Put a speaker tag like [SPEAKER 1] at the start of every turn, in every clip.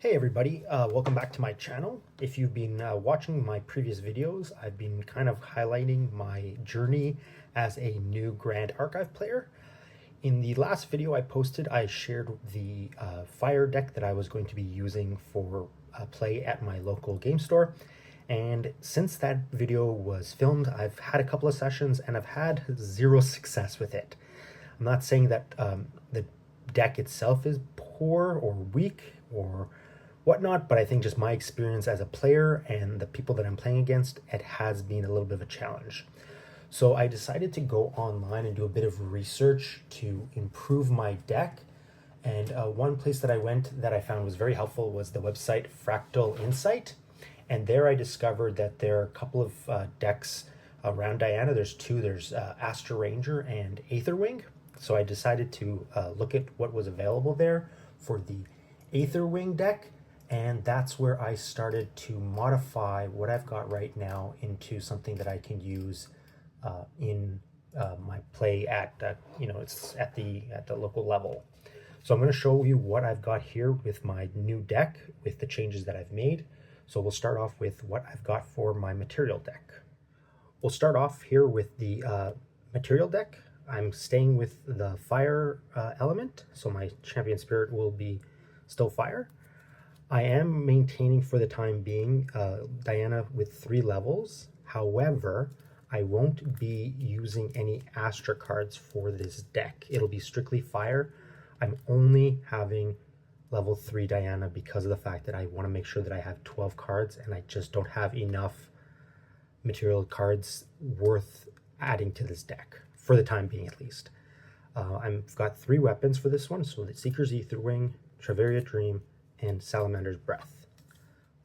[SPEAKER 1] Hey everybody, welcome back to my channel. If you've been watching my previous videos, I've been kind of highlighting my journey as a new Grand Archive player. In the last video I posted, I shared the fire deck that I was going to be using for play at my local game store. And since that video was filmed, I've had a couple of sessions and I've had zero success with it. I'm not saying that the deck itself is poor or weak or whatnot, but I think just my experience as a player and the people that I'm playing against, it has been a little bit of a challenge. So I decided to go online and do a bit of research to improve my deck. And one place that I went that I found was very helpful was the website Fractal Insight. And there I discovered that there are a couple of decks around Diana. There's two, there's Astra Ranger and Aetherwing. So I decided to look at what was available there for the Aetherwing deck. And that's where I started to modify what I've got right now into something that I can use in my play at, it's at the local level. So I'm going to show you what I've got here with my new deck with the changes that I've made. So we'll start off with what I've got for my material deck. We'll start off here with the material deck. I'm staying with the fire element, so my champion spirit will be still fire. I am maintaining for the time being Diana with 3 levels. However, I won't be using any Astra cards for this deck. It'll be strictly fire. I'm only having level 3 Diana because of the fact that I want to make sure that I have 12 cards and I just don't have enough material cards worth adding to this deck, for the time being at least. I've got 3 weapons for this one, so the Seeker's Aetherwing, Treveria Dream, and Salamander's Breath.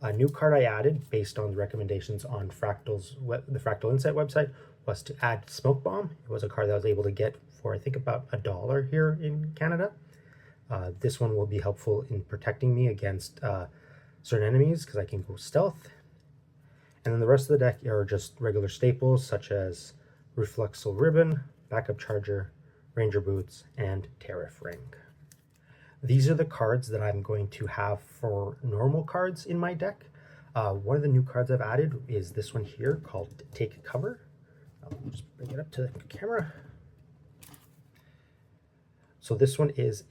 [SPEAKER 1] A new card I added based on the recommendations on the Fractal Insight website was to add Smoke Bomb. It was a card that I was able to get for I think about $1 here in Canada. This one will be helpful in protecting me against certain enemies because I can go stealth. And then the rest of the deck are just regular staples such as Refluxal Ribbon, Backup Charger, Ranger Boots, and Tariff Ring. These are the cards that I'm going to have for normal cards in my deck. One of the new cards I've added is this one here called Take Cover. I'll just bring it up to the camera. So this one is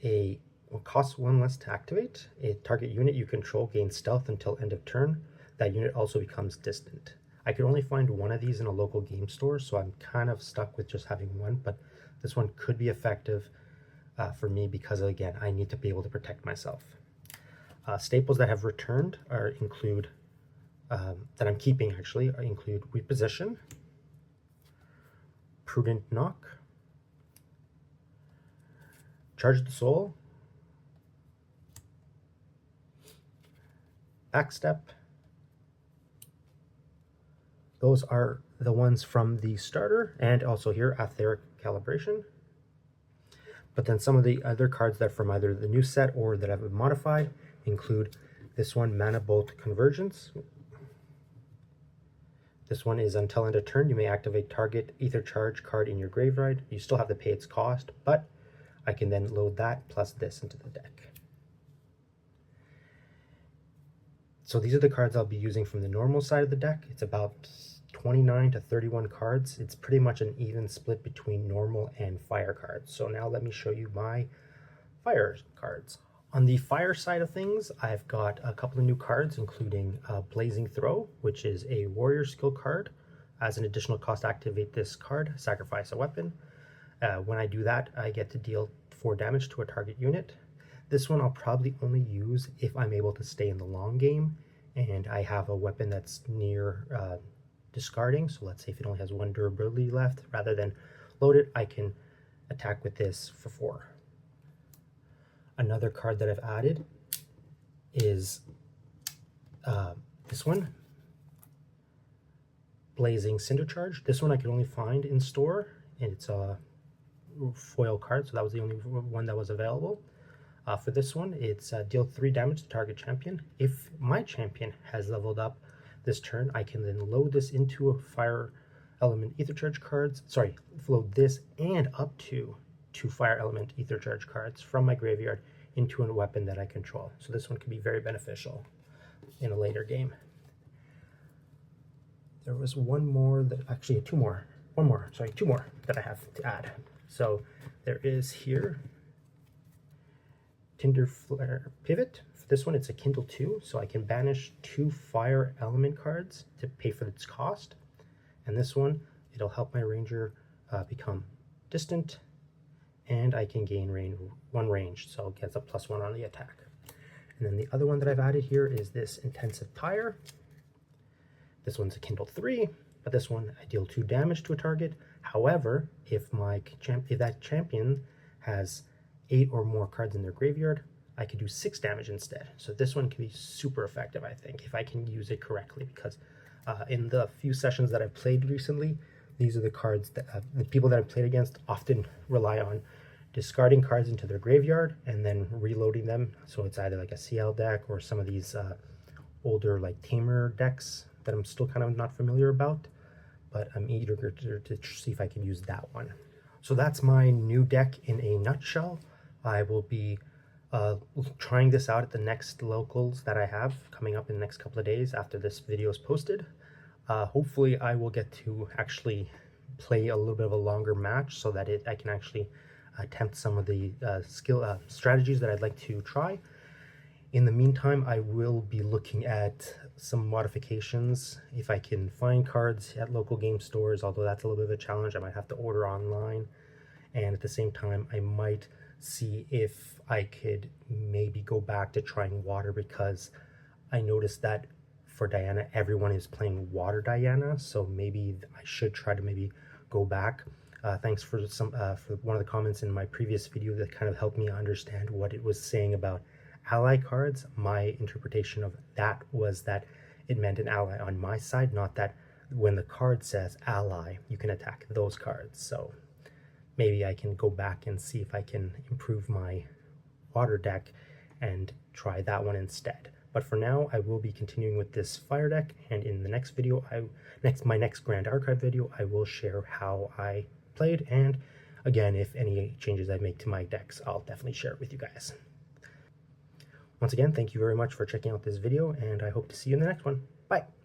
[SPEAKER 1] costs 1 less to activate. A target unit you control gains stealth until end of turn. That unit also becomes distant. I could only find one of these in a local game store, so I'm kind of stuck with just having one, but this one could be effective for me because, again, I need to be able to protect myself. Staples that have returned include, that I'm keeping actually, include Reposition, Prudent Knock, Charge the Soul, Backstep. Those are the ones from the starter, and also here, Etheric Calibration. But then some of the other cards that are from either the new set or that I've modified include this one, Mana Bolt Convergence. This one is until end of turn, you may activate target Ether Charge card in your graveyard. You still have to pay its cost, but I can then load that plus this into the deck. So these are the cards I'll be using from the normal side of the deck. It's about 29 to 31 cards. It's pretty much an even split between normal and fire cards. So now let me show you my fire cards. On the fire side of things, I've got a couple of new cards, including Blazing Throw, which is a warrior skill card. As an additional cost, activate this card, sacrifice a weapon. When I do that, I get to deal 4 damage to a target unit. This one I'll probably only use if I'm able to stay in the long game and I have a weapon that's near discarding. So let's say if it only has 1 durability left, rather than load it, I can attack with this for 4. Another card that I've added is this one, Blazing Cinder Charge. This one I could only find in store, and it's a foil card, so that was the only one that was available. For this one, it's deal 3 damage to target champion. If my champion has leveled up this turn, I can then load this into a fire element ether charge cards. Load this and up to 2 fire element ether charge cards from my graveyard into a weapon that I control. So this one could be very beneficial in a later game. There was one more that, actually two more that I have to add. So there is here Tinder Flare Pivot. For this one, it's a Kindle 2, so I can banish 2 fire element cards to pay for its cost. And this one, it'll help my ranger become distant, and I can gain one range, so it gets a +1 on the attack. And then the other one that I've added here is this Intensive Tire. This one's a Kindle 3, but this one I deal 2 damage to a target. However, if that champion has 8 or more cards in their graveyard, I could do 6 damage instead. So this one can be super effective, I think, if I can use it correctly, because in the few sessions that I've played recently, these are the cards that the people that I've played against often rely on discarding cards into their graveyard and then reloading them. So it's either like a CL deck or some of these older like Tamer decks that I'm still kind of not familiar about, but I'm eager to see if I can use that one. So that's my new deck in a nutshell. I will be trying this out at the next locals that I have coming up in the next couple of days after this video is posted. Hopefully I will get to actually play a little bit of a longer match so that I can actually attempt some of the strategies that I'd like to try. In the meantime, I will be looking at some modifications. If I can find cards at local game stores, although that's a little bit of a challenge, I might have to order online. And at the same time, I might see if I could maybe go back to trying water, because I noticed that for Diana, everyone is playing water Diana, so maybe I should try to maybe go back. Thanks for one of the comments in my previous video that kind of helped me understand what it was saying about ally cards. My interpretation of that was that it meant an ally on my side, not that when the card says ally, you can attack those cards. So maybe I can go back and see if I can improve my water deck and try that one instead. But for now, I will be continuing with this fire deck, and in the next video, my next Grand Archive video, I will share how I played, and again, if any changes I make to my decks, I'll definitely share it with you guys. Once again, thank you very much for checking out this video, and I hope to see you in the next one. Bye!